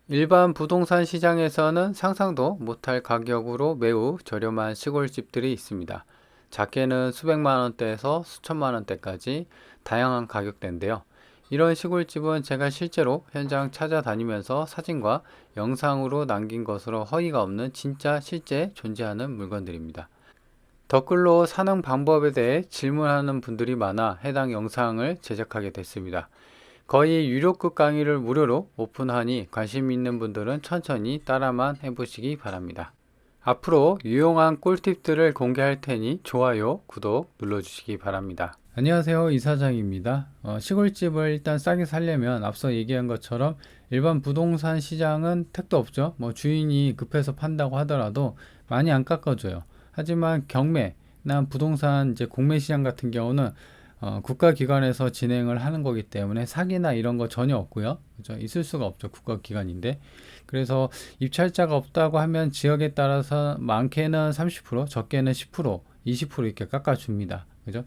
일반 부동산 시장에서는 상상도 못할 가격으로 매우 저렴한 시골집들이 있습니다. 작게는 수백만 원대에서 수천만 원대까지 다양한 가격대인데요. 이런 시골집은 제가 실제로 현장 찾아다니면서 사진과 영상으로 남긴 것으로 허위가 없는 진짜 실제 존재하는 물건들입니다. 댓글로 사는 방법에 대해 질문하는 분들이 많아 해당 영상을 제작하게 됐습니다. 거의 유료급 강의를 무료로 오픈하니 관심 있는 분들은 천천히 따라만 해보시기 바랍니다. 앞으로 유용한 꿀팁들을 공개할 테니 좋아요, 구독 눌러주시기 바랍니다. 안녕하세요, 이사장입니다. 시골집을 일단 싸게 살려면 앞서 얘기한 것처럼 일반 부동산 시장은 택도 없죠. 주인이 급해서 판다고 하더라도 많이 안 깎아줘요. 하지만 경매나 부동산 이제 공매 시장 같은 경우는 국가기관에서 진행을 하는 거기 때문에 사기나 이런 거 전혀 없고요. 그죠? 있을 수가 없죠. 국가기관인데. 그래서 입찰자가 없다고 하면 지역에 따라서 많게는 30%, 적게는 10%, 20% 이렇게 깎아줍니다. 그죠?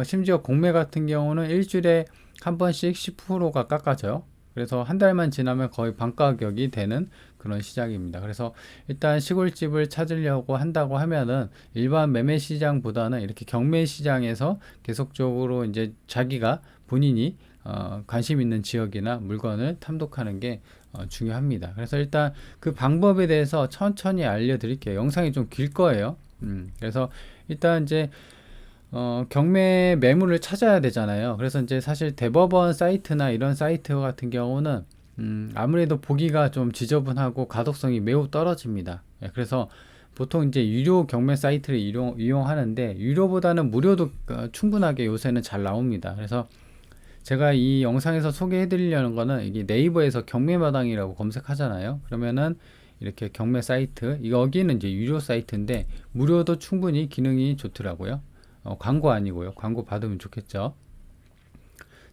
심지어 공매 같은 경우는 일주일에 한 번씩 10%가 깎아져요. 그래서 한 달만 지나면 거의 반가격이 되는 그런 시장입니다. 그래서 일단 시골집을 찾으려고 한다고 하면은 일반 매매 시장보다는 이렇게 경매 시장에서 계속적으로 이제 자기가 본인이 관심 있는 지역이나 물건을 탐독하는 게 중요합니다. 그래서 일단 그 방법에 대해서 천천히 알려드릴게요. 영상이 좀 길 거예요. 그래서 일단 이제 경매 매물을 찾아야 되잖아요. 그래서 이제 사실 대법원 사이트나 이런 사이트 같은 경우는 아무래도 보기가 좀 지저분하고 가독성이 매우 떨어집니다. 예, 그래서 보통 이제 유료 경매 사이트를 이용하는데 유료보다는 무료도 충분하게 요새는 잘 나옵니다. 그래서 제가 이 영상에서 소개해 드리려는 거는 이게 네이버에서 경매마당이라고 검색하잖아요. 그러면은 이렇게 경매 사이트, 여기는 이제 유료 사이트인데 무료도 충분히 기능이 좋더라고요. 광고 아니고요. 광고 받으면 좋겠죠.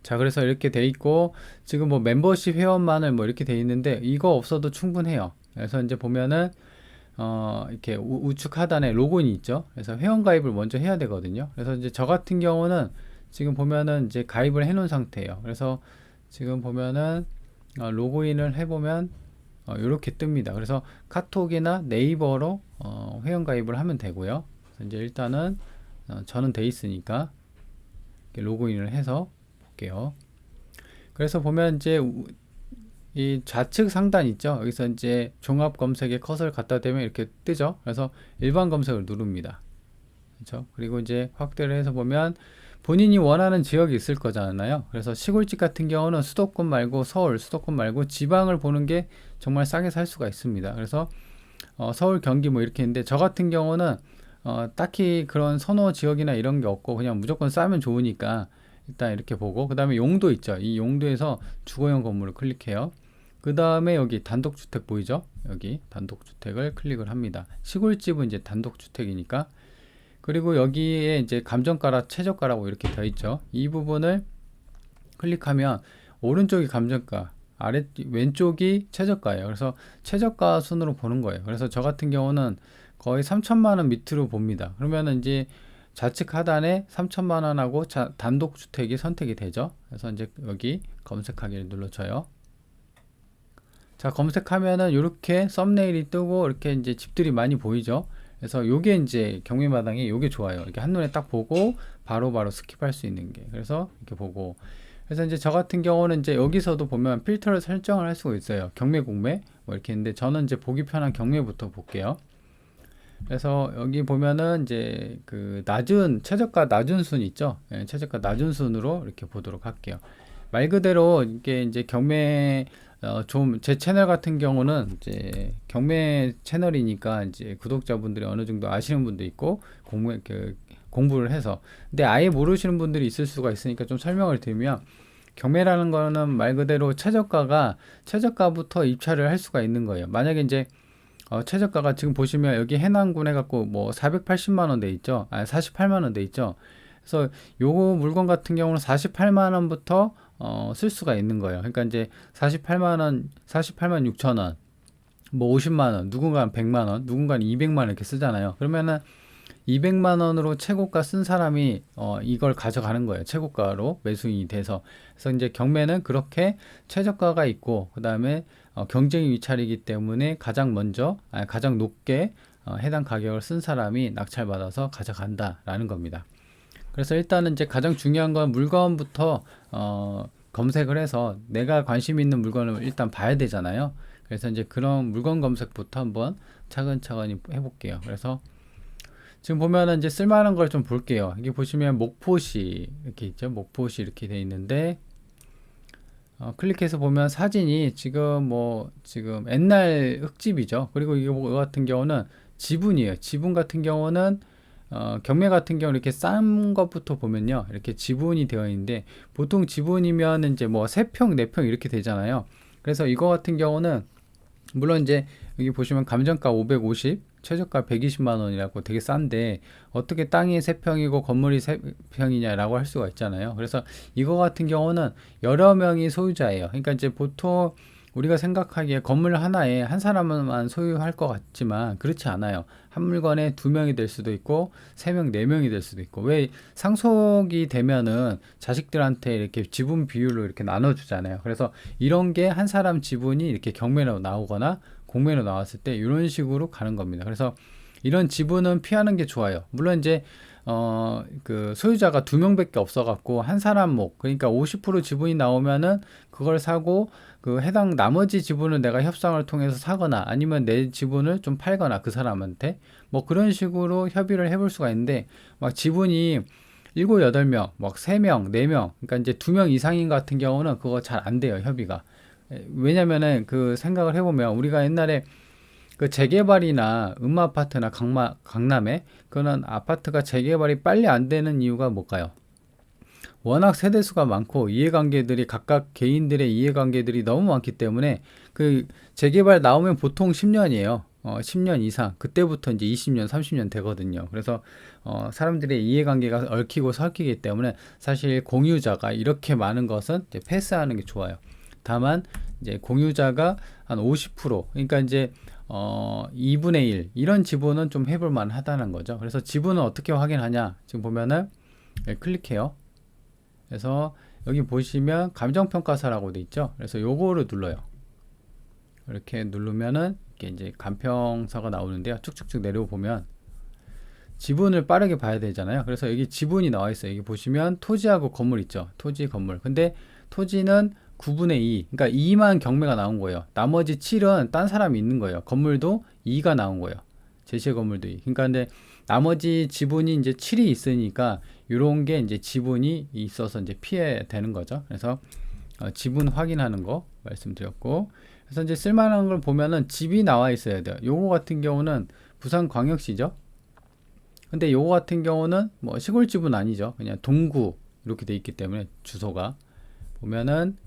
자, 그래서 이렇게 돼 있고 지금 뭐 멤버십 회원만을 뭐 이렇게 돼 있는데 이거 없어도 충분해요. 그래서 이제 보면은 이렇게 우측 하단에 로그인이 있죠. 그래서 회원 가입을 먼저 해야 되거든요. 그래서 이제 저 같은 경우는 지금 보면은 이제 가입을 해 놓은 상태예요. 그래서 지금 보면은 로그인을 해보면 이렇게 뜹니다. 그래서 카톡이나 네이버로 회원 가입을 하면 되고요. 그래서 이제 일단은 저는 돼 있으니까 로그인을 해서 볼게요. 그래서 보면 이제 이 좌측 상단 있죠. 여기서 이제 종합 검색에 컷을 갖다 대면 이렇게 뜨죠. 그래서 일반 검색을 누릅니다. 그렇죠? 그리고 이제 확대를 해서 보면 본인이 원하는 지역이 있을 거잖아요. 그래서 시골집 같은 경우는 수도권 말고 서울, 수도권 말고 지방을 보는 게 정말 싸게 살 수가 있습니다. 그래서 서울, 경기 뭐 이렇게 있는데 저 같은 경우는 딱히 그런 선호 지역이나 이런 게 없고 그냥 무조건 싸면 좋으니까 일단 이렇게 보고 그 다음에 용도 있죠. 이 용도에서 주거용 건물을 클릭해요. 그 다음에 여기 단독주택 보이죠? 여기 단독주택을 클릭을 합니다. 시골집은 이제 단독주택이니까. 그리고 여기에 이제 감정가라 최저가라고 이렇게 되어 있죠. 이 부분을 클릭하면 오른쪽이 감정가, 왼쪽이 최저가예요. 그래서 최저가 순으로 보는 거예요. 그래서 저 같은 경우는 거의 3천만 원 밑으로 봅니다. 그러면 이제 좌측 하단에 3천만 원하고 단독주택이 선택이 되죠. 그래서 이제 여기 검색하기를 눌러줘요. 자, 검색하면은 이렇게 썸네일이 뜨고 이렇게 이제 집들이 많이 보이죠. 그래서 요게 이제 경매마당이 요게 좋아요. 이렇게 한눈에 딱 보고 바로바로 스킵할 수 있는 게. 그래서 이렇게 보고. 그래서 이제 저 같은 경우는 이제 여기서도 보면 필터를 설정을 할 수가 있어요. 경매, 공매 뭐 이렇게 있는데 저는 이제 보기 편한 경매부터 볼게요. 그래서 여기 보면은 이제 그 최저가 낮은 순 있죠. 예, 최저가 낮은 순으로 이렇게 보도록 할게요. 말 그대로 이게 이제 경매 좀 제 채널 같은 경우는 이제 경매 채널이니까 이제 구독자분들이 어느 정도 아시는 분도 있고 공부를 해서 근데 아예 모르시는 분들이 있을 수가 있으니까 좀 설명을 드리면 경매라는 거는 말 그대로 최저가부터 입찰을 할 수가 있는 거예요. 만약에 이제 최저가가 지금 보시면 여기 해남군 해갖고 뭐 480만 원 돼 있죠. 48만 원 돼 있죠. 그래서 요거 물건 같은 경우는 48만 원부터 쓸 수가 있는 거예요. 그러니까 이제 48만 원, 48만 6천 원, 뭐 50만 원, 누군가는 100만 원, 누군가는 200만 원 이렇게 쓰잖아요. 그러면은 200만 원으로 최고가 쓴 사람이 이걸 가져가는 거예요. 최고가로 매수인이 돼서. 그래서 이제 경매는 그렇게 최저가가 있고 그다음에 경쟁 위치이기 때문에 가장 먼저 가장 높게 해당 가격을 쓴 사람이 낙찰받아서 가져간다라는 겁니다. 그래서 일단은 이제 가장 중요한 건 물건부터 검색을 해서 내가 관심 있는 물건을 일단 봐야 되잖아요. 그래서 이제 그런 물건 검색부터 한번 차근차근히 해볼게요. 그래서 지금 보면은 이제 쓸만한 걸 좀 볼게요. 여기 보시면 목포시 이렇게 있죠. 목포시 이렇게 돼 있는데 클릭해서 보면 사진이 지금 지금 옛날 흙집이죠. 그리고 이거 같은 경우는 지분이에요. 지분 같은 경우는 경매 같은 경우 이렇게 싼 것부터 보면요. 이렇게 지분이 되어 있는데 보통 지분이면 이제 3평, 4평 이렇게 되잖아요. 그래서 이거 같은 경우는 물론 이제 여기 보시면 감정가 550, 최저가 120만 원이라고 되게 싼데 어떻게 땅이 3평이고 건물이 3평이냐라고 할 수가 있잖아요. 그래서 이거 같은 경우는 여러 명이 소유자예요. 그러니까 이제 보통 우리가 생각하기에 건물 하나에 한 사람만 소유할 것 같지만 그렇지 않아요. 한 물건에 2명이 될 수도 있고 3명, 4명이 될 수도 있고 왜 상속이 되면은 자식들한테 이렇게 지분 비율로 이렇게 나눠주잖아요. 그래서 이런 게 한 사람 지분이 이렇게 경매로 나오거나 공매로 나왔을 때 이런 식으로 가는 겁니다. 그래서 이런 지분은 피하는 게 좋아요. 물론 이제 그 소유자가 2명밖에 없어갖고 한 사람 그러니까 50% 지분이 나오면은 그걸 사고 그 해당 나머지 지분을 내가 협상을 통해서 사거나 아니면 내 지분을 좀 팔거나 그 사람한테 그런 식으로 협의를 해볼 수가 있는데 막 지분이 7, 8명, 3명, 4명 그러니까 이제 2명 이상인 것 같은 경우는 그거 잘 안 돼요, 협의가. 왜냐면은 그 생각을 해보면 우리가 옛날에 그 재개발이나 음마아파트나 강남에 그런 아파트가 재개발이 빨리 안 되는 이유가 뭘까요? 워낙 세대수가 많고 이해관계들이 각각 개인들의 이해관계들이 너무 많기 때문에 그 재개발 나오면 보통 10년이에요. 10년 이상. 그때부터 이제 20년, 30년 되거든요. 그래서 사람들의 이해관계가 얽히고 설키기 때문에 사실 공유자가 이렇게 많은 것은 이제 패스하는 게 좋아요. 다만 이제 공유자가 한 50% 그러니까 이제 2분의 1 이런 지분은 좀 해볼 만하다는 거죠. 그래서 지분은 어떻게 확인하냐? 지금 보면은 클릭해요. 그래서 여기 보시면 감정평가사라고 돼 있죠. 그래서 요거를 눌러요. 이렇게 누르면은 이게 이제 감평사가 나오는데요. 쭉쭉쭉 내려보면 지분을 빠르게 봐야 되잖아요. 그래서 여기 지분이 나와 있어요. 여기 보시면 토지하고 건물 있죠. 토지, 건물. 근데 토지는 9분의 2, 그러니까 2만 경매가 나온 거예요. 나머지 7은 딴 사람이 있는 거예요. 건물도 2가 나온 거예요. 제시의 건물도 2. 그러니까 근데 나머지 지분이 이제 7이 있으니까 이런 게 이제 지분이 있어서 이제 피해야 되는 거죠. 그래서 지분 확인하는 거 말씀드렸고, 그래서 이제 쓸만한 걸 보면은 집이 나와 있어야 돼요. 요거 같은 경우는 부산광역시죠. 근데 요거 같은 경우는 시골집은 아니죠. 그냥 동구 이렇게 돼 있기 때문에 주소가 보면은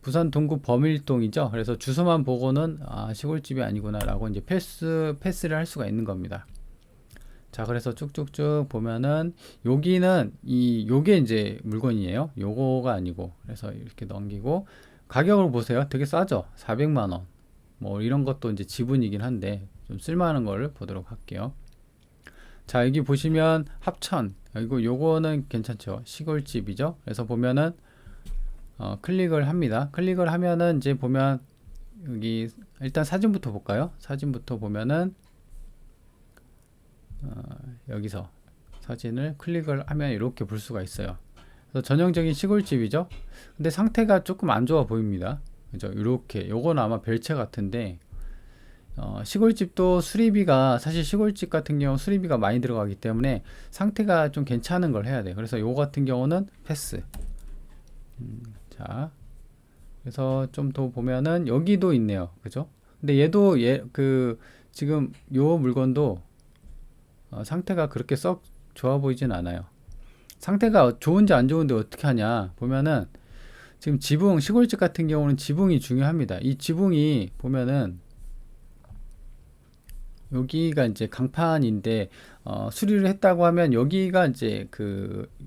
부산 동구 범일동이죠. 그래서 주소만 보고는 시골집이 아니구나 라고 이제 패스를 할 수가 있는 겁니다. 자, 그래서 쭉쭉쭉 보면은 여기는 요게 이제 물건이에요. 요거가 아니고. 그래서 이렇게 넘기고 가격을 보세요. 되게 싸죠. 400만 원. 이런 것도 이제 지분이긴 한데 좀 쓸만한 거를 보도록 할게요. 자, 여기 보시면 합천. 요거는 괜찮죠. 시골집이죠. 그래서 보면은 클릭을 합니다. 클릭을 하면은 이제 보면 여기 일단 사진부터 볼까요? 사진부터 보면은 여기서 사진을 클릭을 하면 이렇게 볼 수가 있어요. 그래서 전형적인 시골집이죠. 근데 상태가 조금 안 좋아 보입니다. 그죠? 이렇게 요건 아마 별채 같은데 시골집도 수리비가 사실 시골집 같은 경우 수리비가 많이 들어가기 때문에 상태가 좀 괜찮은 걸 해야 돼요. 그래서 요거 같은 경우는 패스. 자, 그래서 좀 더 보면은 여기도 있네요. 그죠? 근데 얘도 지금 요 물건도 상태가 그렇게 썩 좋아 보이진 않아요. 상태가 좋은지 안 좋은데 어떻게 하냐 보면은 지금 지붕, 시골집 같은 경우는 지붕이 중요합니다. 이 지붕이 보면은 여기가 이제 강판인데 수리를 했다고 하면 여기가 이제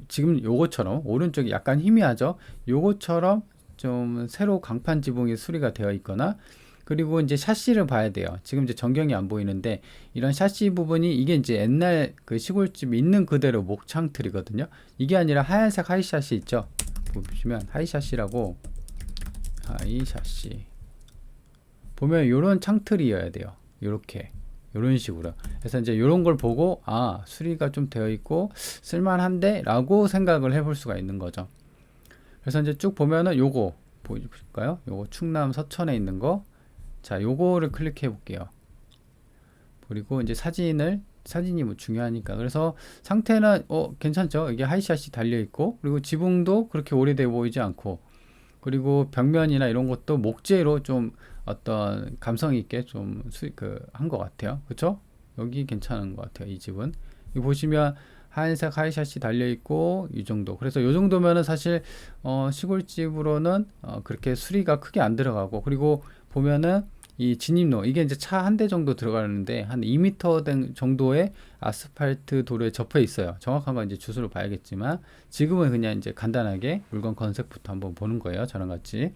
지금 요거처럼 오른쪽이 약간 희미하죠. 요거처럼 좀 새로 강판 지붕이 수리가 되어 있거나, 그리고 이제 샤시를 봐야 돼요. 지금 이제 전경이 안 보이는데 이런 샤시 부분이 이게 이제 옛날 그 시골집 있는 그대로 목창틀이거든요. 이게 아니라 하얀색 하이샤시 있죠. 보시면 하이샤시라고, 하이샤시 보면 요런 창틀이어야 돼요. 요렇게 요런 식으로. 그래서 이제 요런 걸 보고 아 수리가 좀 되어 있고 쓸만한데 라고 생각을 해볼 수가 있는 거죠. 그래서 이제 쭉 보면은 요거 보실까요? 요거 충남 서천에 있는 거. 자, 요거를 클릭해 볼게요. 그리고 이제 사진이 뭐 중요하니까. 그래서 상태는 괜찮죠? 이게 하이샷이 달려 있고, 그리고 지붕도 그렇게 오래돼 보이지 않고, 그리고 벽면이나 이런 것도 목재로 좀 어떤 감성 있게 좀 한 것 같아요. 그쵸? 여기 괜찮은 것 같아요. 이 집은. 여기 보시면 하얀색 하이샷이 달려 있고 이 정도. 그래서 이 정도면은 사실 시골집으로는 그렇게 수리가 크게 안 들어가고, 그리고 보면은 이 진입로 이게 이제 차 한 대 정도 들어가는데 한 2m 정도의 아스팔트 도로에 접해 있어요. 정확한 건 이제 주소를 봐야겠지만 지금은 그냥 이제 간단하게 물건 건색부터 한번 보는 거예요. 저랑 같이.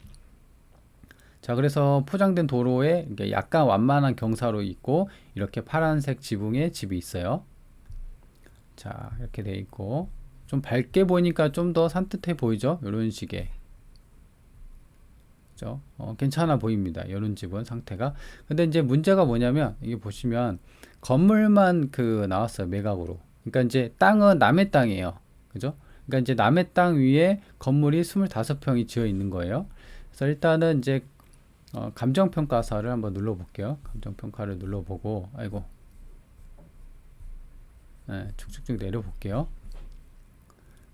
자, 그래서 포장된 도로에 약간 완만한 경사로 있고 이렇게 파란색 지붕에 집이 있어요. 자, 이렇게 돼 있고 좀 밝게 보니까 좀 더 산뜻해 보이죠? 이런 식의. 그죠? 괜찮아 보입니다. 이런 집은 상태가. 근데 이제 문제가 뭐냐면 이게 보시면 건물만 나왔어요. 매각으로. 그러니까 이제 땅은 남의 땅이에요. 그죠? 그러니까 이제 남의 땅 위에 건물이 25평이 지어 있는 거예요. 그래서 일단은 이제 감정평가사를 한번 눌러볼게요. 감정평가를 눌러보고, 아이고, 네, 쭉쭉쭉 내려볼게요.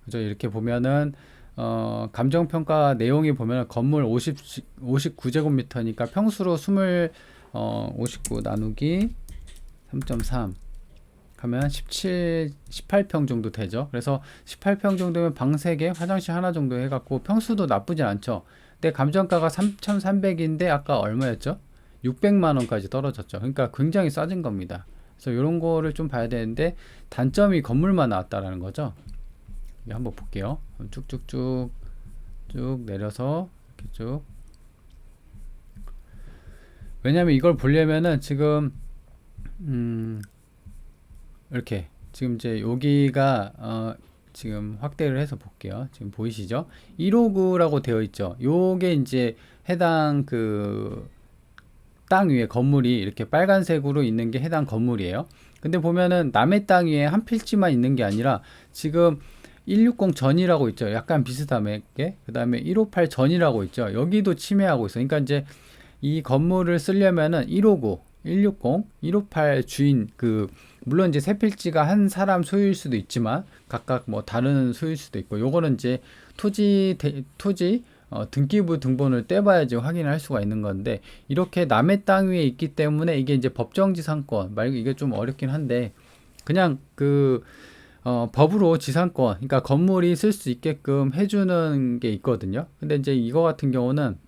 그죠? 이렇게 보면은 감정평가 내용이 보면 건물 59제곱미터니까 평수로 59 나누기 3.3 하면 18평 정도 되죠. 그래서 18평 정도면 방 3개, 화장실 하나 정도 해갖고 평수도 나쁘지 않죠. 근데 감정가가 3,300인데 아까 얼마였죠? 600만원까지 떨어졌죠. 그러니까 굉장히 싸진 겁니다. 그래서 이런 거를 좀 봐야 되는데 단점이 건물만 나왔다라는 거죠. 한번 볼게요. 쭉쭉쭉 쭉 내려서 이렇게 쭉. 왜냐면 이걸 보려면은 지금 이렇게 지금 이제 여기가 지금 확대를 해서 볼게요. 지금 보이시죠? 159라고 되어 있죠. 요게 이제 해당 땅 위에 건물이 이렇게 빨간색으로 있는 게 해당 건물이에요. 근데 보면은 남의 땅 위에 한 필지만 있는 게 아니라 지금 160 전이라고 있죠. 약간 비슷하게. 그 다음에 158 전이라고 있죠. 여기도 침해하고 있어요. 그러니까 이제 이 건물을 쓰려면은 159, 160, 158 주인 물론 이제 세 필지가 한 사람 소유일 수도 있지만 각각 뭐 다른 소유일 수도 있고, 요거는 이제 토지 등기부 등본을 떼봐야지 확인을 할 수가 있는 건데, 이렇게 남의 땅 위에 있기 때문에 이게 이제 법정지상권 말고 이게 좀 어렵긴 한데 그냥 법으로 지상권, 그러니까 건물이 쓸 수 있게끔 해주는 게 있거든요. 근데 이제 이거 같은 경우는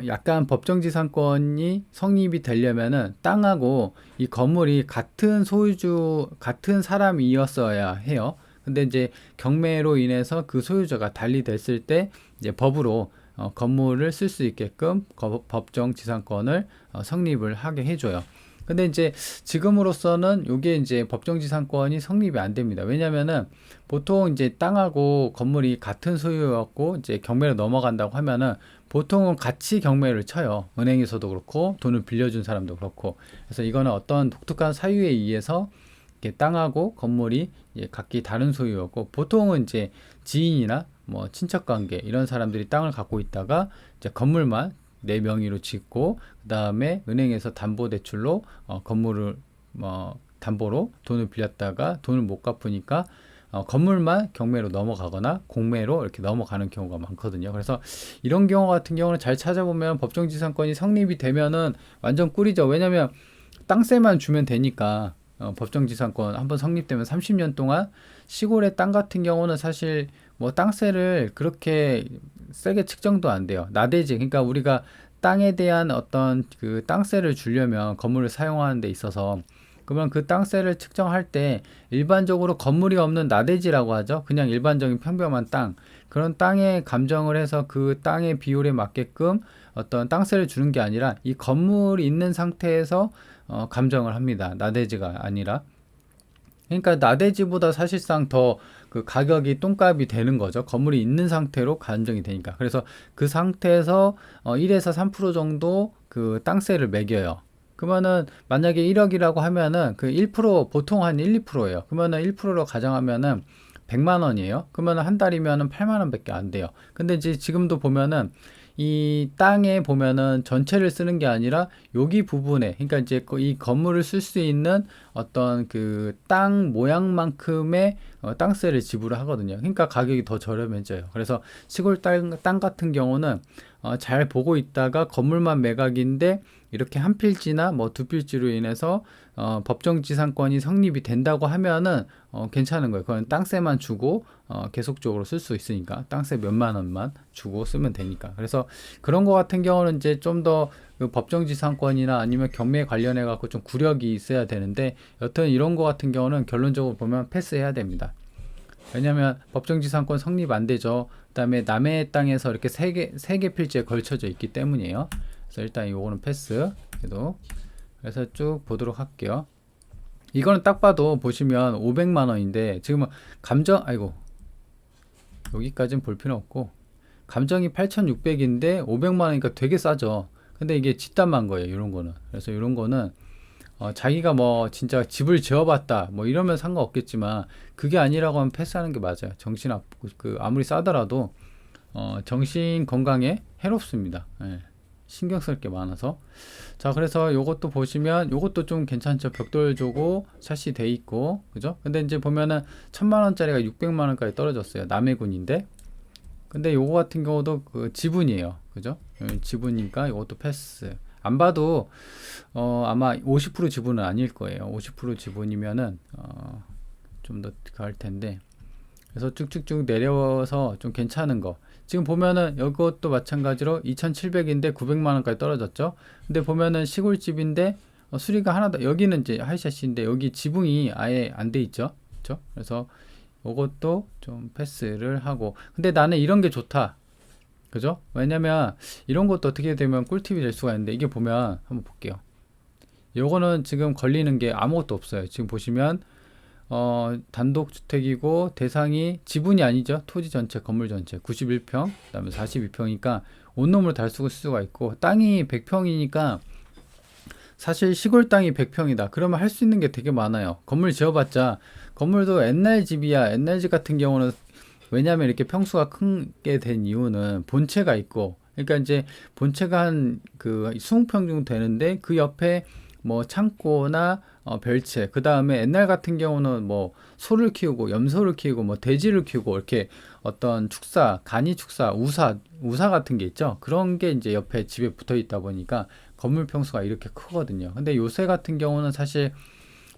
약간 법정지상권이 성립이 되려면은 땅하고 이 건물이 같은 소유주, 같은 사람이었어야 해요. 근데 이제 경매로 인해서 그 소유자가 달리 됐을 때 이제 법으로 건물을 쓸 수 있게끔 법정지상권을 성립을 하게 해줘요. 근데 이제 지금으로서는 이게 이제 법정지상권이 성립이 안 됩니다. 왜냐면은 보통 이제 땅하고 건물이 같은 소유였고 이제 경매로 넘어간다고 하면은 보통은 같이 경매를 쳐요. 은행에서도 그렇고 돈을 빌려준 사람도 그렇고. 그래서 이거는 어떤 독특한 사유에 의해서 이렇게 땅하고 건물이 각기 다른 소유였고, 보통은 이제 지인이나 뭐 친척 관계 이런 사람들이 땅을 갖고 있다가 이제 건물만 내 명의로 짓고 그 다음에 은행에서 담보대출로 건물을 담보로 돈을 빌렸다가 돈을 못 갚으니까 건물만 경매로 넘어가거나 공매로 이렇게 넘어가는 경우가 많거든요. 그래서 이런 경우 같은 경우는 잘 찾아보면 법정지상권이 성립이 되면은 완전 꿀이죠. 왜냐면 땅세만 주면 되니까. 법정지상권 한번 성립되면 30년 동안 시골의 땅 같은 경우는 사실 뭐 땅세를 그렇게 세게 측정도 안 돼요. 나대지. 그러니까 우리가 땅에 대한 어떤 땅세를 주려면 건물을 사용하는 데 있어서 그러면 그 땅세를 측정할 때 일반적으로 건물이 없는 나대지라고 하죠. 그냥 일반적인 평범한 땅, 그런 땅에 감정을 해서 그 땅의 비율에 맞게끔 어떤 땅세를 주는 게 아니라 이 건물이 있는 상태에서 감정을 합니다. 나대지가 아니라. 그러니까 나대지보다 사실상 더 그 가격이 똥값이 되는 거죠. 건물이 있는 상태로 간정이 되니까. 그래서 그 상태에서 1에서 3% 정도 그 땅세를 매겨요. 그러면은 만약에 1억이라고 하면은 그 1% 보통 한 1, 2%예요. 그러면은 1%로 가정하면은 100만 원이에요. 그러면은 한 달이면은 8만 원밖에 안 돼요. 근데 이제 지금도 보면은 이 땅에 보면은 전체를 쓰는 게 아니라 여기 부분에, 그러니까 이제 이 건물을 쓸 수 있는 어떤 그 땅 모양만큼의 땅세를 지불을 하거든요. 그러니까 가격이 더 저렴해져요. 그래서 시골 땅 같은 경우는 잘 보고 있다가 건물만 매각인데 이렇게 한 필지나 뭐 두 필지로 인해서 법정지상권이 성립이 된다고 하면은 괜찮은 거예요. 그건 땅세만 주고 계속적으로 쓸 수 있으니까 땅세 몇만 원만 주고 쓰면 되니까. 그래서 그런 거 같은 경우는 이제 좀 더 그 법정지상권이나 아니면 경매 관련해 갖고 좀 구력이 있어야 되는데, 여튼 이런 거 같은 경우는 결론적으로 보면 패스해야 됩니다. 왜냐면 법정지상권 성립 안 되죠. 그다음에 남의 땅에서 이렇게 세 개 필지에 걸쳐져 있기 때문이에요. 그래서 일단 이거는 패스. 그래서 쭉 보도록 할게요. 이거는 딱 봐도 보시면 500만 원인데 지금은 아이고, 여기까지는 볼 필요 없고 감정이 8,600인데 500만 원이니까 되게 싸죠. 근데 이게 뒷담한 거예요, 이런 거는. 그래서 이런 거는 자기가 뭐 진짜 집을 지어봤다 뭐 이러면 상관없겠지만, 그게 아니라고 하면 패스하는 게 맞아요. 아무리 싸더라도 정신 건강에 해롭습니다. 예. 신경 쓸 게 많아서. 자, 그래서 요것도 보시면 요것도 좀 괜찮죠. 벽돌조고 샷이 돼 있고, 그죠? 근데 이제 보면은 1,000만 원짜리가 600만 원까지 떨어졌어요. 남해군인데. 근데 요거 같은 경우도 그 지분이에요. 그죠? 지분이니까 요것도 패스. 안 봐도 아마 50% 지분은 아닐 거예요. 50% 지분이면은 좀 더 갈 텐데. 그래서 쭉쭉쭉 내려서 좀 괜찮은 거. 지금 보면은 이것도 마찬가지로 2,700인데 900만 원까지 떨어졌죠. 근데 보면은 시골집인데 수리가 하나도, 여기는 이제 하이샷인데 여기 지붕이 아예 안 돼 있죠. 그렇죠? 그래서 이것도 좀 패스를 하고. 근데 나는 이런 게 좋다. 그죠? 왜냐면 이런 것도 어떻게 되면 꿀팁이 될 수가 있는데, 이게 보면 한번 볼게요. 요거는 지금 걸리는 게 아무것도 없어요. 지금 보시면 단독주택이고 대상이 지분이 아니죠. 토지 전체, 건물 전체 91평, 그 다음에 42평이니까 온몸으로 다 쓸 수가 있고, 땅이 100평이니까 사실 시골 땅이 100평이다. 그러면 할 수 있는 게 되게 많아요. 건물 지어봤자, 건물도 옛날 집이야. 옛날 집 같은 경우는, 왜냐하면 이렇게 평수가 크게 된 이유는 본체가 있고, 그러니까 이제 본체가 한 그 20평 정도 되는데 그 옆에 뭐 창고나 별채, 그 다음에 옛날 같은 경우는 뭐 소를 키우고 염소를 키우고 뭐 돼지를 키우고 이렇게 어떤 축사, 간이 축사, 우사 같은 게 있죠. 그런 게 이제 옆에 집에 붙어 있다 보니까 건물 평수가 이렇게 크거든요. 근데 요새 같은 경우는 사실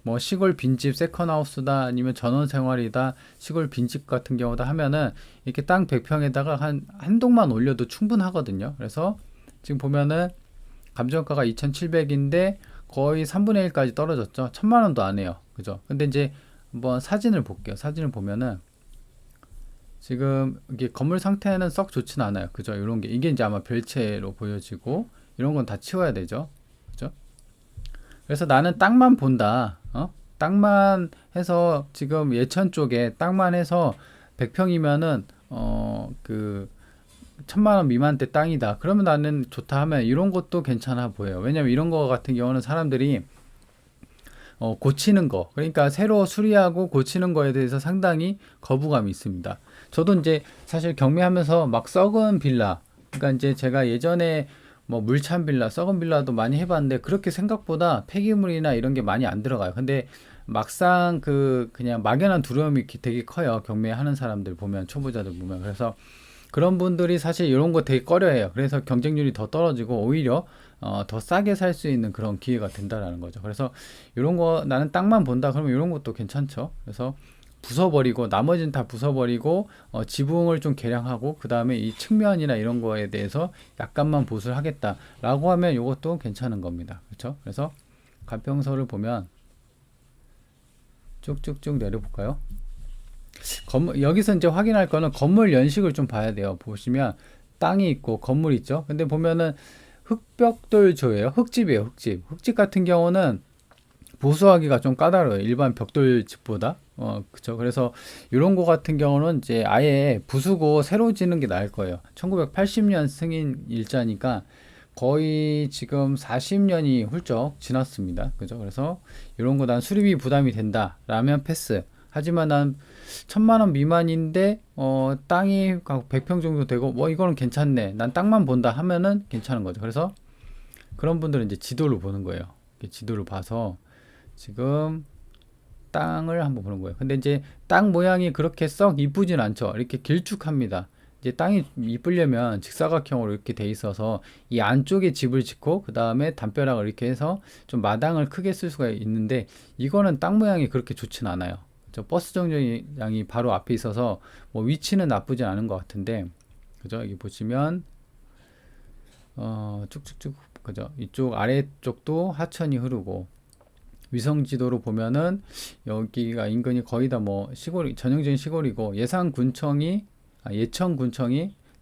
뭐 시골 빈집 세컨하우스다 아니면 전원생활이다 시골 빈집 같은 경우다 하면은 이렇게 땅 100평에다가 한 동만 올려도 충분하거든요. 그래서 지금 보면은 감정가가 2,700인데 거의 3분의 1까지 떨어졌죠. 1,000만 원도 안 해요. 그죠? 근데 이제 한번 사진을 볼게요. 사진을 보면은 지금 이게 건물 상태는 썩 좋진 않아요. 그죠? 이런 게, 이게 이제 아마 별채로 보여지고 이런 건 다 치워야 되죠. 그죠? 그래서 나는 땅만 본다. 땅만 해서 지금 예천 쪽에 땅만 해서 100평이면은 그 1,000만 원 미만대 땅이다. 그러면 나는 좋다 하면 이런 것도 괜찮아 보여요. 왜냐면 이런 거 같은 경우는 사람들이 고치는 거, 그러니까 새로 수리하고 고치는 거에 대해서 상당히 거부감이 있습니다. 저도 이제 사실 경매하면서 막 썩은 빌라, 그러니까 이제 제가 예전에 뭐 물찬 빌라, 썩은 빌라도 많이 해봤는데 그렇게 생각보다 폐기물이나 이런 게 많이 안 들어가요. 근데 막상 그냥 막연한 두려움이 되게 커요. 경매하는 사람들 보면, 초보자들 보면. 그래서 그런 분들이 사실 이런 거 되게 꺼려해요. 그래서 경쟁률이 더 떨어지고 오히려 더 싸게 살 수 있는 그런 기회가 된다라는 거죠. 그래서 이런 거 나는 땅만 본다 그러면 이런 것도 괜찮죠. 그래서 부숴버리고 나머지는 다 부숴버리고 지붕을 좀 개량하고 그 다음에 이 측면이나 이런 거에 대해서 약간만 보수를 하겠다라고 하면 이것도 괜찮은 겁니다. 그렇죠? 그래서 가평서를 보면 쭉쭉쭉 내려볼까요? 여기서 이제 확인할 거는 건물 연식을 좀 봐야 돼요. 보시면 땅이 있고 건물이 있죠. 근데 보면은 흙벽돌조예요. 흙집이에요. 흙집 같은 경우는 보수하기가 좀 까다로워요. 일반 벽돌집보다. 그쵸. 그래서 이런 거 같은 경우는 이제 아예 부수고 새로 지는 게 나을 거예요. 1980년 승인 일자니까 거의 지금 40년이 훌쩍 지났습니다. 그죠? 그래서 이런 거 난 수리비 부담이 된다. 라면 패스. 하지만 난 1000만 원 미만인데 땅이 100평 정도 되고 뭐 이거는 괜찮네. 난 땅만 본다 하면은 괜찮은 거죠. 그래서 그런 분들은 이제 지도를 보는 거예요. 지도를 봐서 지금 땅을 한번 보는 거예요. 근데 이제 땅 모양이 그렇게 썩 이쁘진 않죠. 이렇게 길쭉합니다. 이제 땅이 이쁘려면 직사각형으로 이렇게 돼 있어서 이 안쪽에 집을 짓고 그 다음에 담벼락을 이렇게 해서 좀 마당을 크게 쓸 수가 있는데 이거는 땅 모양이 그렇게 좋진 않아요. 저 버스 정류장이 바로 앞에 있어서 뭐 위치는 나쁘진 않은 것 같은데 그죠? 여기 보시면 쭉쭉쭉 그죠? 이쪽 아래쪽도 하천이 흐르고 위성 지도로 보면은 여기가 인근이 거의 다 뭐 시골 전형적인 시골이고 예천군청이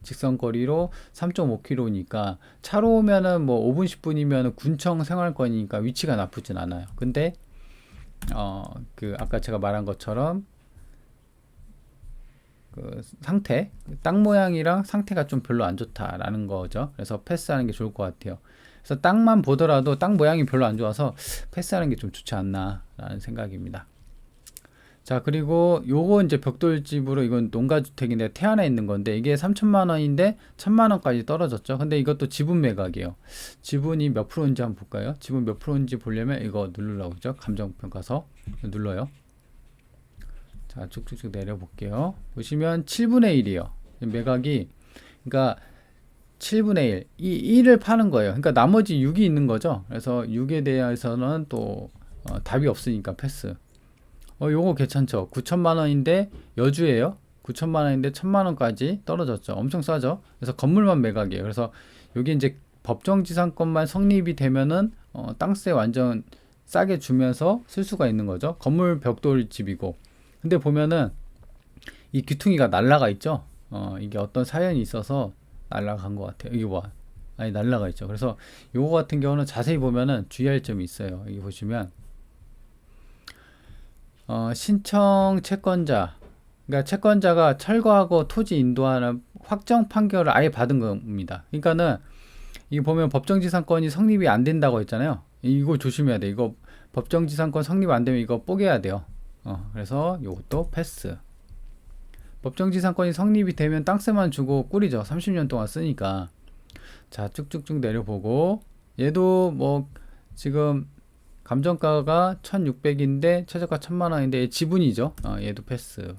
직선거리로 3.5km니까 차로 오면은 뭐 5분 10분이면 군청 생활권이니까 위치가 나쁘진 않아요. 근데 그 아까 제가 말한 것처럼 그 상태, 땅 모양이랑 상태가 좀 별로 안 좋다라는 거죠. 그래서 패스하는 게 좋을 것 같아요. 그래서 땅만 보더라도 땅 모양이 별로 안 좋아서 패스하는 게 좀 좋지 않나라는 생각입니다. 자, 그리고 요거 이제 벽돌집으로 이건 농가주택인데 태안에 있는 건데 이게 3천만 원인데 1000만 원까지 떨어졌죠. 근데 이것도 지분 매각이에요. 지분이 몇 프로인지 한번 볼까요? 지분 몇 프로인지 보려면 이거 누르라고 그죠? 감정평가서 눌러요. 자, 쭉쭉쭉 내려볼게요. 보시면 7분의 1이요. 매각이, 그러니까 7분의 1. 이 1을 파는 거예요. 그러니까 나머지 6이 있는 거죠. 그래서 6에 대해서는 또 답이 없으니까 패스. 요거 괜찮죠. 9천만 원인데 여주예요. 9천만 원인데 1000만 원까지 떨어졌죠. 엄청 싸죠. 그래서 건물만 매각이에요. 그래서 여기 이제 법정지상권만 성립이 되면은 땅세 완전 싸게 주면서 쓸 수가 있는 거죠. 건물 벽돌집이고. 근데 보면은 이 귀퉁이가 날라가 있죠. 이게 어떤 사연이 있어서 날라간 것 같아요. 이게 뭐 아니 날라가 있죠. 그래서 요거 같은 경우는 자세히 보면은 주의할 점이 있어요. 여기 보시면 신청 채권자, 그러니까 채권자가 철거하고 토지 인도하는 확정 판결을 아예 받은 겁니다. 그러니까는 이게 보면 법정지상권이 성립이 안 된다고 했잖아요. 이거 조심해야 돼. 이거 법정지상권 성립 안 되면 이거 뽀개야 돼요. 그래서 요것도 패스. 법정지상권이 성립이 되면 땅세만 주고 꿀이죠. 30년 동안 쓰니까. 자, 쭉쭉쭉 내려보고 얘도 뭐 지금 감정가가 1600인데 최저가 1000만 원인데 지분이죠. 얘도 패스.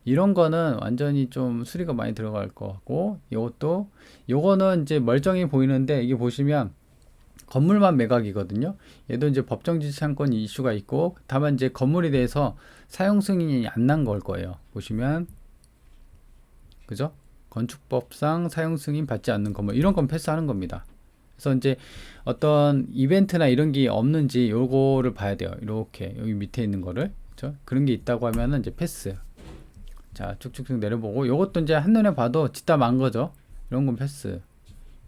이런 거는 완전히 좀 수리가 많이 들어갈 것 같고 요거는 이제 멀쩡해 보이는데 이게 보시면 건물만 매각이거든요. 얘도 이제 법정지상권 이슈가 있고 다만 이제 건물에 대해서 사용 승인이 안 난 걸 거예요. 보시면 그죠? 건축법상 사용 승인 받지 않는 건물 이런 건 패스하는 겁니다. 그래서 이제 어떤 이벤트나 이런 게 없는지 요거를 봐야 돼요. 이렇게 여기 밑에 있는 거를 그렇죠? 그런 게 있다고 하면은 이제 패스. 자, 쭉쭉쭉 내려보고 요것도 이제 한눈에 봐도 짓다 만 거죠. 이런 건 패스.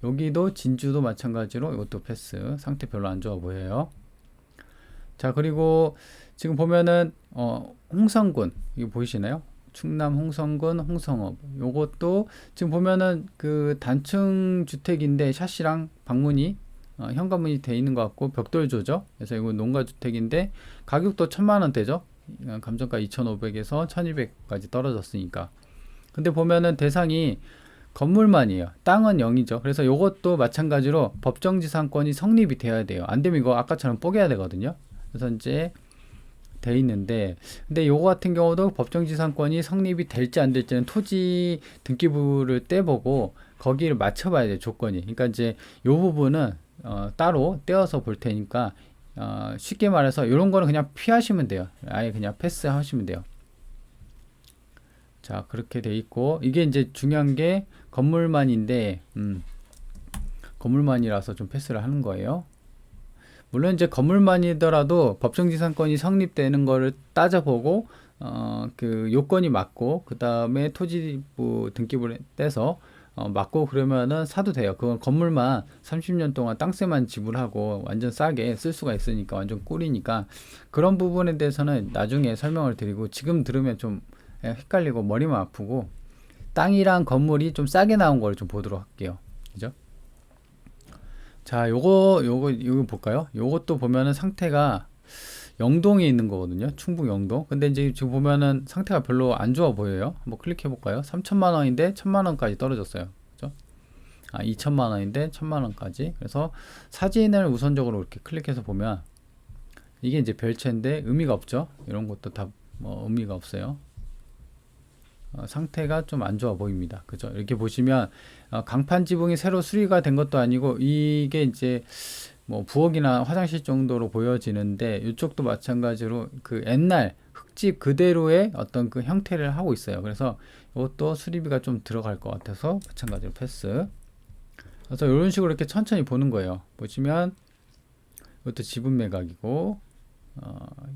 여기도 진주도 마찬가지로 이것도 패스. 상태 별로 안 좋아 보여요. 자, 그리고 지금 보면은 홍성군 이거 보이시나요? 충남 홍성군 홍성읍 요것도 지금 보면은 그 단층 주택인데 샤시랑 방문이 현관문이 돼 있는 것 같고 벽돌조죠. 그래서 이거 농가주택인데 가격도 1000만 원대죠. 감정가 2500에서 1200까지 떨어졌으니까. 근데 보면은 대상이 건물만이에요. 땅은 0이죠. 그래서 이것도 마찬가지로 법정지상권이 성립이 돼야 돼요. 안 되면 이거 아까처럼 뽀개야 되거든요. 그래서 이제 돼 있는데 근데 요거 같은 경우도 법정지상권이 성립이 될지 안 될지는 토지 등기부를 떼보고 거기를 맞춰봐야 돼요. 조건이. 그러니까 이제 요 부분은 따로 떼어서 볼 테니까 쉽게 말해서 이런 거는 그냥 피하시면 돼요. 아예 그냥 패스 하시면 돼요. 자, 그렇게 돼 있고 이게 이제 중요한 게 건물만인데 건물만이라서 좀 패스를 하는 거예요. 물론 이제 건물만이더라도 법정지상권이 성립되는 거를 따져보고 그 요건이 맞고 그 다음에 토지부 등기부를 떼서 맞고 그러면은 사도 돼요. 그건 건물만 30년 동안 땅세만 지불하고 완전 싸게 쓸 수가 있으니까 완전 꿀이니까 그런 부분에 대해서는 나중에 설명을 드리고 지금 들으면 좀 헷갈리고 머리만 아프고 땅이랑 건물이 좀 싸게 나온 걸 좀 보도록 할게요. 그죠? 자, 요거 볼까요? 요것도 보면은 상태가 영동에 있는 거거든요. 충북 영동. 근데 이제 지금 보면은 상태가 별로 안 좋아 보여요. 한번 클릭해 볼까요? 3천만 원인데 1천만 원까지 떨어졌어요. 그죠? 2천만 원인데 1천만 원까지. 그래서 사진을 우선적으로 이렇게 클릭해서 보면 이게 이제 별채인데 의미가 없죠. 이런 것도 다 뭐 의미가 없어요. 상태가 좀 안 좋아 보입니다. 그죠? 이렇게 보시면 강판 지붕이 새로 수리가 된 것도 아니고 이게 이제 뭐 부엌이나 화장실 정도로 보여지는데 이쪽도 마찬가지로 그 옛날 흙집 그대로의 어떤 그 형태를 하고 있어요. 그래서 이것도 수리비가 좀 들어갈 것 같아서 마찬가지로 패스. 그래서 이런 식으로 이렇게 천천히 보는 거예요. 보시면 이것도 지분 매각이고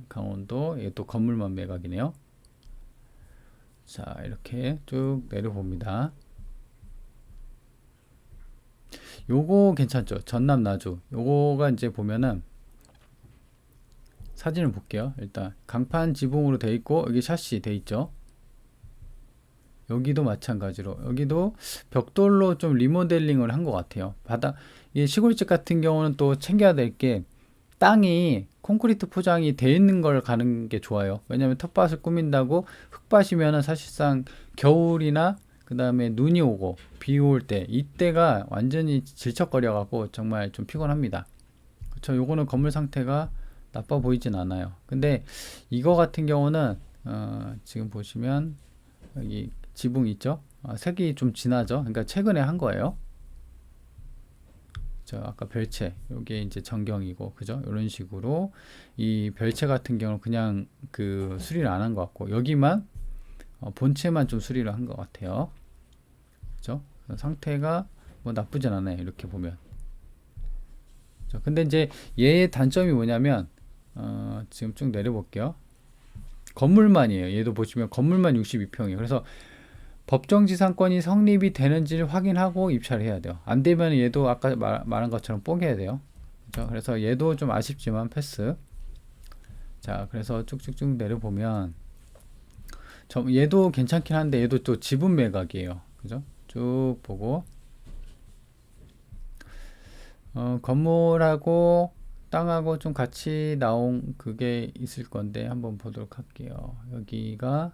강원도 이것도 건물만 매각이네요. 자, 이렇게 쭉 내려봅니다. 요거 괜찮죠? 전남 나주. 요거가 이제 보면은 사진을 볼게요. 일단 강판 지붕으로 돼 있고 여기 샤시 돼 있죠. 여기도 마찬가지로 여기도 벽돌로 좀 리모델링을 한 것 같아요. 이 시골집 같은 경우는 또 챙겨야 될 게 땅이 콘크리트 포장이 돼 있는 걸 가는 게 좋아요. 왜냐면 텃밭을 꾸민다고 흙밭이면은 사실상 겨울이나 그 다음에 눈이 오고 비 올 때 이때가 완전히 질척거려 갖고 정말 좀 피곤합니다. 그렇죠? 요거는 건물 상태가 나빠 보이진 않아요. 근데 이거 같은 경우는 지금 보시면 여기 지붕 있죠? 색이 좀 진하죠? 그러니까 최근에 한 거예요. 아까 별채 요게 이제 전경이고 그죠? 이런 식으로 이 별채 같은 경우는 그냥 그 수리를 안 한 것 같고 여기만 본체만 좀 수리를 한 것 같아요. 그죠? 상태가 뭐 나쁘진 않아요. 이렇게 보면. 그죠? 근데 이제 얘의 단점이 뭐냐면 지금 쭉 내려볼게요. 건물만이에요. 얘도 보시면 건물만 62평이에요. 그래서 법정지상권이 성립이 되는지를 확인하고 입찰을 해야 돼요. 안 되면 얘도 아까 말한 것처럼 뽀개야 돼요. 그렇죠? 그래서 얘도 좀 아쉽지만 패스. 자, 그래서 쭉쭉쭉 내려보면 얘도 괜찮긴 한데 얘도 또 지분 매각이에요. 그죠? 쭉 보고 건물하고 땅하고 좀 같이 나온 그게 있을 건데 한번 보도록 할게요. 여기가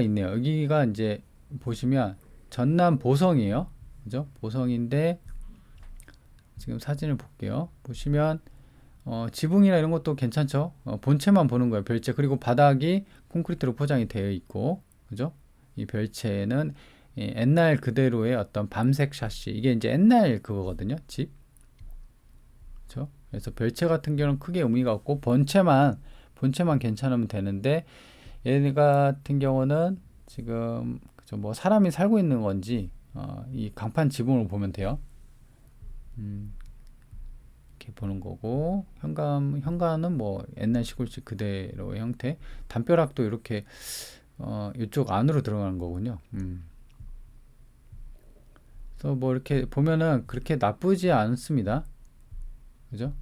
있네요. 여기가 이제 보시면 전남 보성이에요. 그죠? 보성인데 지금 사진을 볼게요. 보시면 지붕이나 이런 것도 괜찮죠? 본체만 보는 거예요. 별채. 그리고 바닥이 콘크리트로 포장이 되어 있고, 그죠? 이 별채는 옛날 그대로의 어떤 밤색 샤시. 이게 이제 옛날 그거거든요. 집. 그죠? 그래서 별채 같은 경우는 크게 의미가 없고, 본체만 괜찮으면 되는데, 얘 같은 경우는 지금 그죠? 뭐 사람이 살고 있는 건지 이 강판 지붕을 보면 돼요. 이렇게 보는 거고 현관은 뭐 옛날 시골집 그대로의 형태. 담벼락도 이렇게 이쪽 안으로 들어가는 거군요. 그래서 뭐 이렇게 보면은 그렇게 나쁘지 않습니다. 그죠?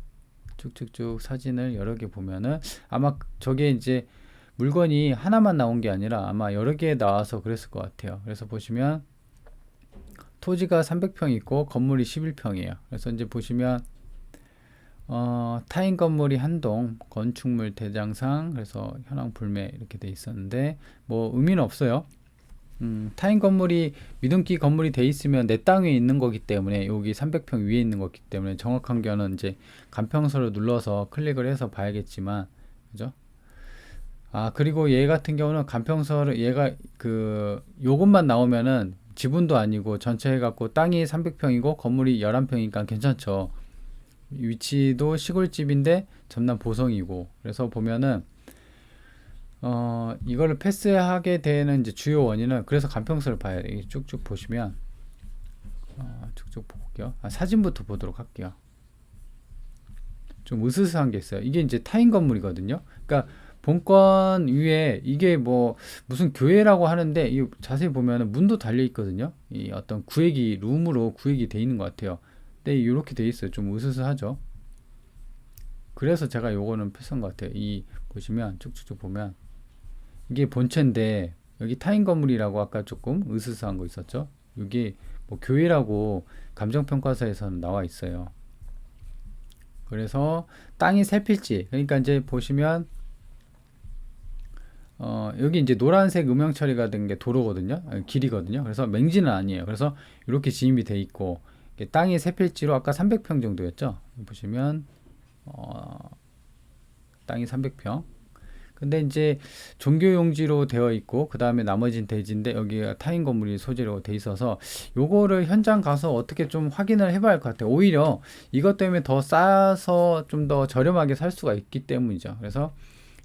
쭉쭉쭉 사진을 여러 개 보면은 아마 저게 이제 물건이 하나만 나온 게 아니라 아마 여러 개 나와서 그랬을 것 같아요. 그래서 보시면 토지가 300평 있고 건물이 11평이에요. 그래서 이제 보시면 타인 건물이 한동 건축물 대장상 그래서 현황 불매 이렇게 돼 있었는데 뭐 의미는 없어요. 타인 건물이 미등기 건물이 돼 있으면 내 땅 위에 있는 거기 때문에 여기 300평 위에 있는 거기 때문에 정확한 거는 이제 간평서를 눌러서 클릭을 해서 봐야겠지만 그죠? 그리고 얘 같은 경우는 간평서를 얘가 요것만 나오면은 지분도 아니고 전체 해갖고 땅이 300평이고 건물이 11평이니까 괜찮죠. 위치도 시골집인데 전남 보성이고 그래서 보면은 이거를 패스하게 되는 이제 주요 원인은 그래서 간평서를 봐야 돼요. 쭉쭉 보시면 쭉쭉 볼게요. 사진부터 보도록 할게요. 좀 으스스한 게 있어요. 이게 이제 타인 건물이거든요. 그러니까 본권 위에 이게 뭐 무슨 교회라고 하는데 이 자세히 보면 문도 달려 있거든요. 이 어떤 구획이 룸으로 구획이 돼 있는 것 같아요. 근데 이렇게 돼 있어요. 좀 으스스하죠. 그래서 제가 요거는 필수인 것 같아요. 이 보시면 쭉쭉쭉 보면 이게 본체인데 여기 타인 건물이라고 아까 조금 으스스한 거 있었죠. 여기 뭐 교회라고 감정평가서에서는 나와 있어요. 그래서 땅이 세 필지, 그러니까 이제 보시면 여기 이제 노란색 음영 처리가 된 게 도로거든요. 길이거든요. 그래서 맹지는 아니에요. 그래서 이렇게 진입이 돼 있고 땅이 세 필지로 아까 300평 정도였죠. 보시면 땅이 300평. 근데 이제 종교용지로 되어 있고 그 다음에 나머지는 대지인데 여기가 타인 건물이 소재로 돼 있어서 요거를 현장 가서 어떻게 좀 확인을 해봐야 할 것 같아요. 오히려 이것 때문에 더 싸서 좀 더 저렴하게 살 수가 있기 때문이죠. 그래서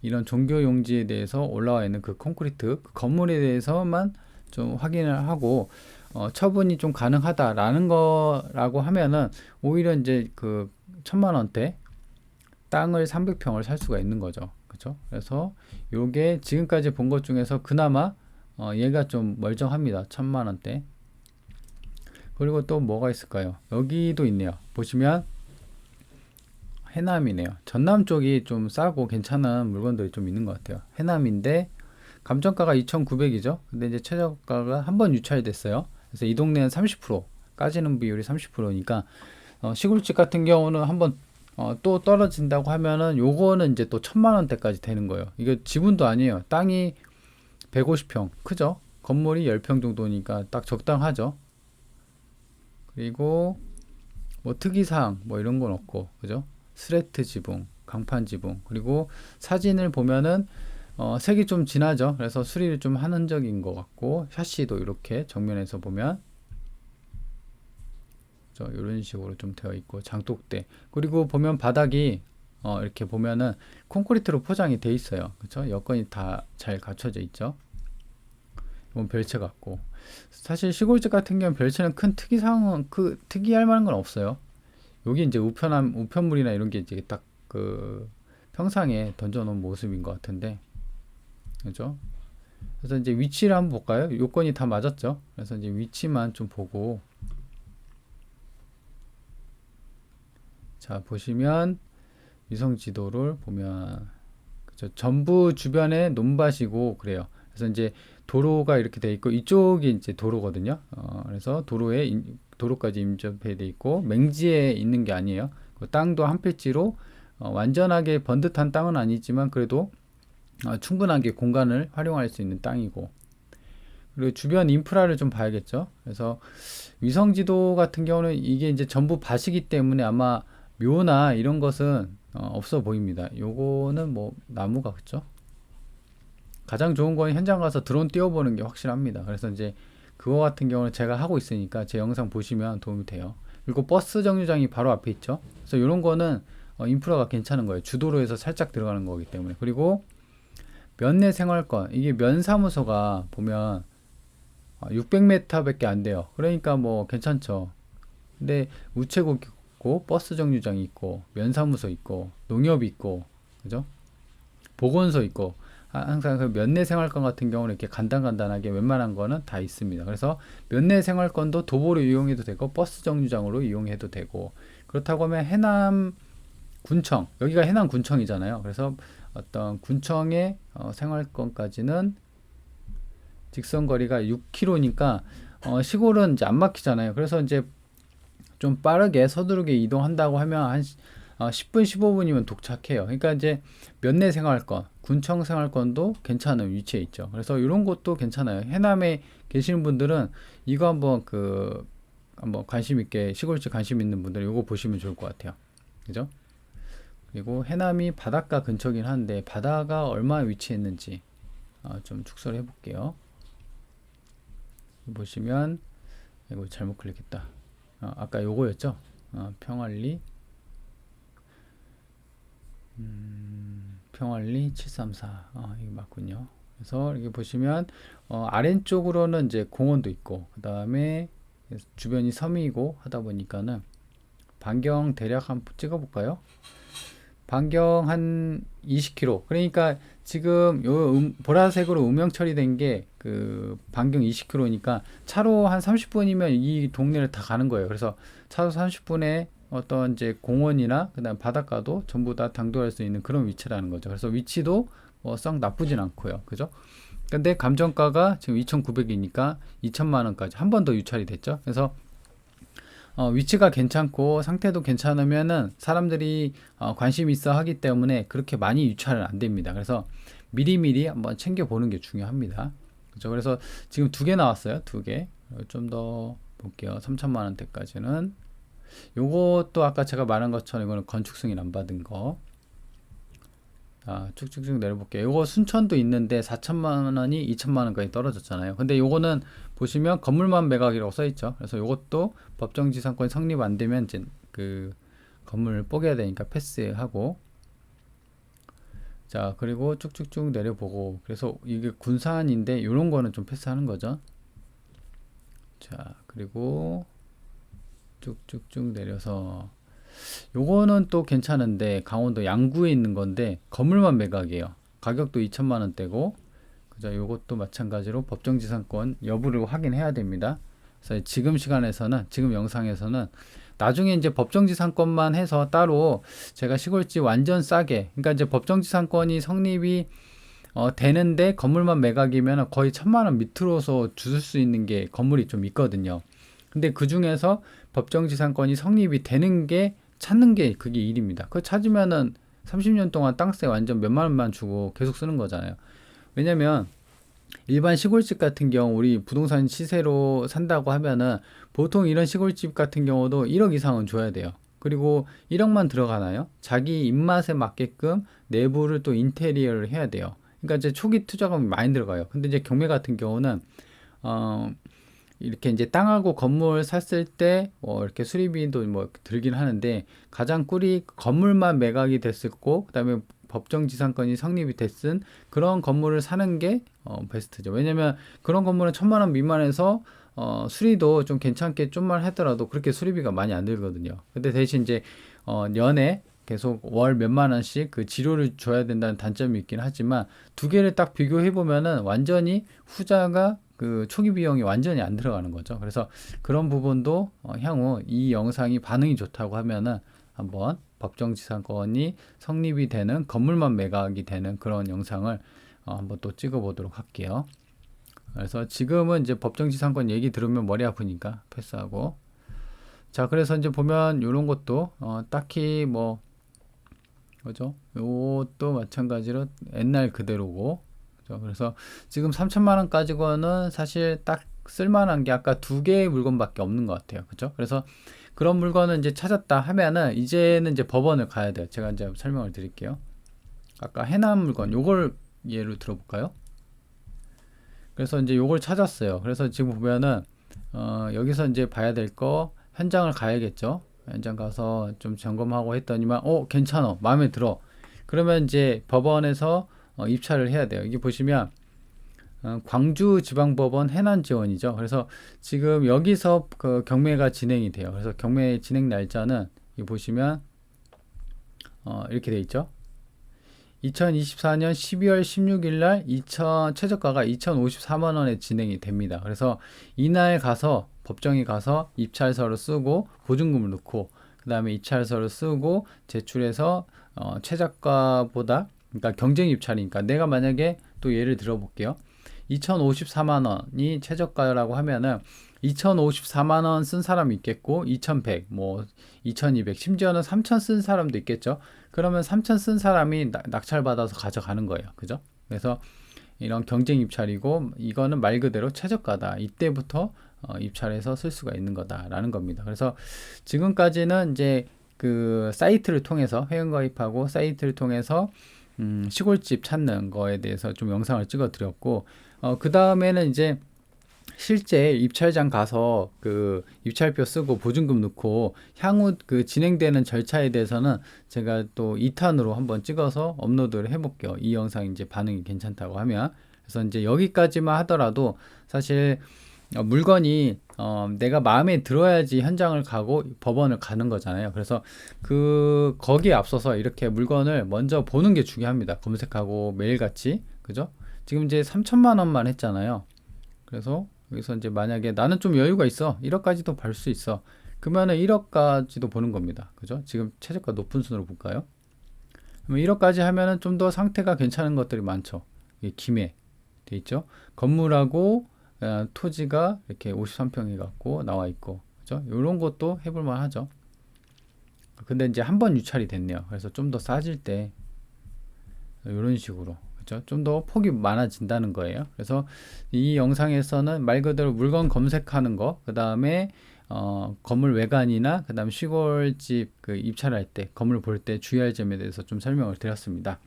이런 종교용지에 대해서 올라와 있는 그 콘크리트 그 건물에 대해서만 좀 확인을 하고 처분이 좀 가능하다라는 거라고 하면은 오히려 이제 그 1000만 원대 땅을 300평을 살 수가 있는 거죠. 그렇죠? 그래서 요게 지금까지 본 것 중에서 그나마 얘가 좀 멀쩡합니다. 1000만 원대. 그리고 또 뭐가 있을까요? 여기도 있네요. 보시면 해남이네요. 전남 쪽이 좀 싸고 괜찮은 물건들이 좀 있는 것 같아요. 해남인데 감정가가 2,900이죠. 근데 이제 최저가가 한 번 유찰됐어요. 그래서 이 동네는 30% 까지는 비율이 30%니까 시골집 같은 경우는 한번 또 떨어진다고 하면은 요거는 이제 또 1000만 원대까지 되는 거예요. 이게 지분도 아니에요. 땅이 150평 크죠? 건물이 10평 정도니까 딱 적당하죠. 그리고 뭐 특이사항 뭐 이런 건 없고 그죠? 스레트 지붕, 강판 지붕, 그리고 사진을 보면은 색이 좀 진하죠. 그래서 수리를 좀 한 흔적인 것 같고 샤시도 이렇게 정면에서 보면 이런 식으로 좀 되어 있고 장독대, 그리고 보면 바닥이 이렇게 보면은 콘크리트로 포장이 돼 있어요. 그렇죠? 여건이 다 잘 갖춰져 있죠. 이건 별채 같고 사실 시골집 같은 경우는 별채는 큰 특이사항은 그 특이할 만한 건 없어요. 여기 이제 우편물이나 이런 게 이제 딱 그 평상에 던져놓은 모습인 것 같은데, 그죠? 그래서 이제 위치를 한번 볼까요? 요건이 다 맞았죠? 그래서 이제 위치만 좀 보고, 자 보시면 위성 지도를 보면 그죠? 전부 주변에 논밭이고 그래요. 그래서 이제 도로가 이렇게 돼 있고 이쪽이 이제 도로거든요. 그래서 도로까지 임접해 돼 있고 맹지에 있는 게 아니에요. 그 땅도 한 필지로 완전하게 번듯한 땅은 아니지만 그래도 충분하게 공간을 활용할 수 있는 땅이고, 그리고 주변 인프라를 좀 봐야겠죠. 그래서 위성지도 같은 경우는 이게 이제 전부 밭이기 때문에 아마 묘나 이런 것은 없어 보입니다. 요거는 뭐 나무가 그죠? 가장 좋은 건 현장 가서 드론 띄워보는 게 확실합니다. 그래서 이제 그거 같은 경우는 제가 하고 있으니까 제 영상 보시면 도움이 돼요. 그리고 버스 정류장이 바로 앞에 있죠. 그래서 이런 거는 인프라가 괜찮은 거예요. 주도로에서 살짝 들어가는 거기 때문에. 그리고 면내 생활권, 이게 면사무소가 보면 600m 밖에 안 돼요. 그러니까 뭐 괜찮죠. 근데 우체국 있고 버스 정류장이 있고 면사무소 있고 농협이 있고 그죠? 보건소 있고 항상 그 면내 생활권 같은 경우는 이렇게 간단하게 웬만한 거는 다 있습니다. 그래서 면내 생활권도 도보로 이용해도 되고 버스 정류장으로 이용해도 되고, 그렇다고 하면 해남 군청, 여기가 해남 군청이잖아요. 그래서 어떤 군청의 생활권까지는 직선 거리가 6km니까 시골은 이제 안 막히잖아요. 그래서 이제 좀 빠르게 서두르게 이동한다고 하면 한 10분 15분이면 도착해요. 그러니까 이제 면내 생활권, 군청 생활권도 괜찮은 위치에 있죠. 그래서 이런 것도 괜찮아요. 해남에 계시는 분들은 이거 한번 관심 있게, 시골집 관심 있는 분들은 이거 보시면 좋을 것 같아요. 그죠? 그리고 해남이 바닷가 근처긴 한데 바다가 얼마나 위치해 있는지 좀 축소를 해볼게요. 보시면 이거 잘못 클릭했다. 아까 요거였죠? 평안리 평안리 734 이거 맞군요. 그래서 이렇게 보시면 아래쪽으로는 이제 공원도 있고 그 다음에 주변이 섬이고 하다 보니까는 반경 대략 한번 찍어 볼까요? 반경 한 20km. 그러니까 지금 요 보라색으로 음영 처리된 게 그 반경 20km니까 차로 한 30분이면 이 동네를 다 가는 거예요. 그래서 차로 30분에 어떤 이제 공원이나 그다음 바닷가도 전부 다 당도할 수 있는 그런 위치라는 거죠. 그래서 위치도 뭐 썩 나쁘진 않고요. 그죠? 근데 감정가가 지금 2,900이니까 2천만 원까지 한 번 더 유찰이 됐죠. 그래서 위치가 괜찮고 상태도 괜찮으면은 사람들이 관심 있어 하기 때문에 그렇게 많이 유찰은 안 됩니다. 그래서 미리미리 한번 챙겨 보는 게 중요합니다. 그렇죠? 그래서 지금 두 개 나왔어요. 두 개. 좀 더 볼게요. 3천만 원대까지는. 요것도 아까 제가 말한 것처럼 이거는 건축 승인 안 받은 거. 쭉쭉쭉 내려볼게요. 요거 순천도 있는데 4천만 원이 2천만 원까지 떨어졌잖아요. 근데 요거는 보시면 건물만 매각이라고 써있죠. 그래서 요것도 법정지상권 성립 안 되면 이제 그 건물을 뽀개야 되니까 패스하고, 자 그리고 쭉쭉쭉 내려보고, 그래서 이게 군산인데 요런 거는 좀 패스하는 거죠. 자 그리고 쭉쭉쭉 내려서 요거는 또 괜찮은데 강원도 양구에 있는 건데 건물만 매각이에요. 가격도 2천만 원대고, 그죠? 요것도 마찬가지로 법정지상권 여부를 확인해야 됩니다. 그래서 지금 시간에서는, 지금 영상에서는 나중에 이제 법정지상권만 해서 따로 제가 시골집 완전 싸게, 그러니까 이제 법정지상권이 성립이 되는데 건물만 매각이면 거의 1,000만 원 밑으로서 주실 수 있는 게 건물이 좀 있거든요. 근데 그 중에서 법정지상권이 성립이 되는 게 찾는 게 그게 일입니다. 그거 찾으면은 30년 동안 땅세 완전 몇만 원만 주고 계속 쓰는 거잖아요. 왜냐면 일반 시골집 같은 경우 우리 부동산 시세로 산다고 하면은 보통 이런 시골집 같은 경우도 1억 이상은 줘야 돼요. 그리고 1억만 들어가나요? 자기 입맛에 맞게끔 내부를 또 인테리어를 해야 돼요. 그러니까 이제 초기 투자금이 많이 들어가요. 근데 이제 경매 같은 경우는 이렇게 이제 땅하고 건물 샀을 때 이렇게 수리비도 뭐 들긴 하는데 가장 꿀이 건물만 매각이 됐었고 그다음에 법정지상권이 성립이 됐은 그런 건물을 사는 게 베스트죠. 왜냐면 그런 건물은 1,000만 원 미만에서 수리도 좀 괜찮게 좀만 하더라도 그렇게 수리비가 많이 안 들거든요. 근데 대신 이제 연에 계속 월 몇만 원씩 그 지료를 줘야 된다는 단점이 있긴 하지만 두 개를 딱 비교해 보면은 완전히 후자가 그 초기 비용이 완전히 안 들어가는 거죠. 그래서 그런 부분도 향후 이 영상이 반응이 좋다고 하면은 한번 법정지상권이 성립이 되는 건물만 매각이 되는 그런 영상을 한번 또 찍어 보도록 할게요. 그래서 지금은 이제 법정지상권 얘기 들으면 머리 아프니까 패스하고, 자 그래서 이제 보면 이런 것도 딱히 뭐 그죠? 요것도 마찬가지로 옛날 그대로고, 그죠? 그래서 지금 3천만 원 가지고는 사실 딱 쓸만한 게 아까 두 개의 물건밖에 없는 것 같아요. 그죠? 그래서 그런 물건을 이제 찾았다 하면은 이제는 이제 법원을 가야 돼요. 제가 이제 설명을 드릴게요. 아까 해남 물건 요걸 예로 들어볼까요? 그래서 이제 요걸 찾았어요. 그래서 지금 보면은 여기서 이제 봐야 될 거 현장을 가야겠죠. 현장 가서 좀 점검하고 했더니만 괜찮아, 마음에 들어. 그러면 이제 법원에서 입찰을 해야 돼요. 이게 보시면 광주지방법원 해남지원이죠. 그래서 지금 여기서 그 경매가 진행이 돼요. 그래서 경매 진행 날짜는 이 보시면 이렇게 돼 있죠. 2024년 12월 16일 날 최저가가 2,054만 원에 진행이 됩니다. 그래서 이날 가서 법정에 가서 입찰서를 쓰고 보증금을 넣고 그 다음에 입찰서를 쓰고 제출해서 최저가보다, 그러니까 경쟁 입찰이니까 내가 만약에 또 예를 들어 볼게요. 2,054만 원이 최저가라고 하면은 2,054만 원 쓴 사람이 있겠고 2,100, 뭐 2,200, 심지어는 3,000 쓴 사람도 있겠죠. 그러면 3,000 쓴 사람이 낙찰받아서 가져가는 거예요. 그죠? 그래서 이런 경쟁 입찰이고 이거는 말 그대로 최저가다. 이때부터 입찰해서 쓸 수가 있는 거다라는 겁니다. 그래서 지금까지는 이제 그 사이트를 통해서 회원가입하고 사이트를 통해서 시골집 찾는 거에 대해서 좀 영상을 찍어 드렸고, 그 다음에는 이제 실제 입찰장 가서 그 입찰표 쓰고 보증금 넣고 향후 그 진행되는 절차에 대해서는 제가 또 2탄으로 한번 찍어서 업로드를 해볼게요. 이 영상 이제 반응이 괜찮다고 하면. 그래서 이제 여기까지만 하더라도 사실 물건이 내가 마음에 들어야지 현장을 가고 법원을 가는 거잖아요. 그래서 거기에 앞서서 이렇게 물건을 먼저 보는 게 중요합니다. 검색하고 매일같이. 그죠? 지금 이제 3천만 원만 했잖아요. 그래서 여기서 이제 만약에 나는 좀 여유가 있어. 1억까지도 볼 수 있어. 그러면은 1억까지도 보는 겁니다. 그죠? 지금 최저가 높은 순으로 볼까요? 그러면 1억까지 하면은 좀 더 상태가 괜찮은 것들이 많죠. 이게 김해 돼 있죠. 건물하고 토지가 이렇게 53평이 갖고 나와 있고, 그죠? 이런 것도 해볼만 하죠. 근데 이제 한 번 유찰이 됐네요. 그래서 좀 더 싸질 때 이런 식으로, 그죠? 좀 더 폭이 많아진다는 거예요. 그래서 이 영상에서는 말 그대로 물건 검색하는 거, 그 다음에 건물 외관이나 그 다음 시골집 그 입찰할 때 건물 볼 때 주의할 점에 대해서 좀 설명을 드렸습니다.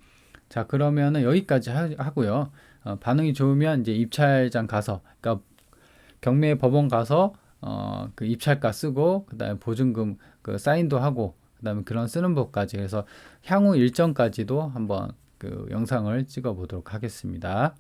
자, 그러면은 여기까지 하고요. 반응이 좋으면 이제 입찰장 가서, 그러니까 경매 법원 가서 그 입찰가 쓰고, 그다음에 보증금 그 사인도 하고, 그다음에 그런 쓰는 법까지 해서 향후 일정까지도 한번 그 영상을 찍어 보도록 하겠습니다.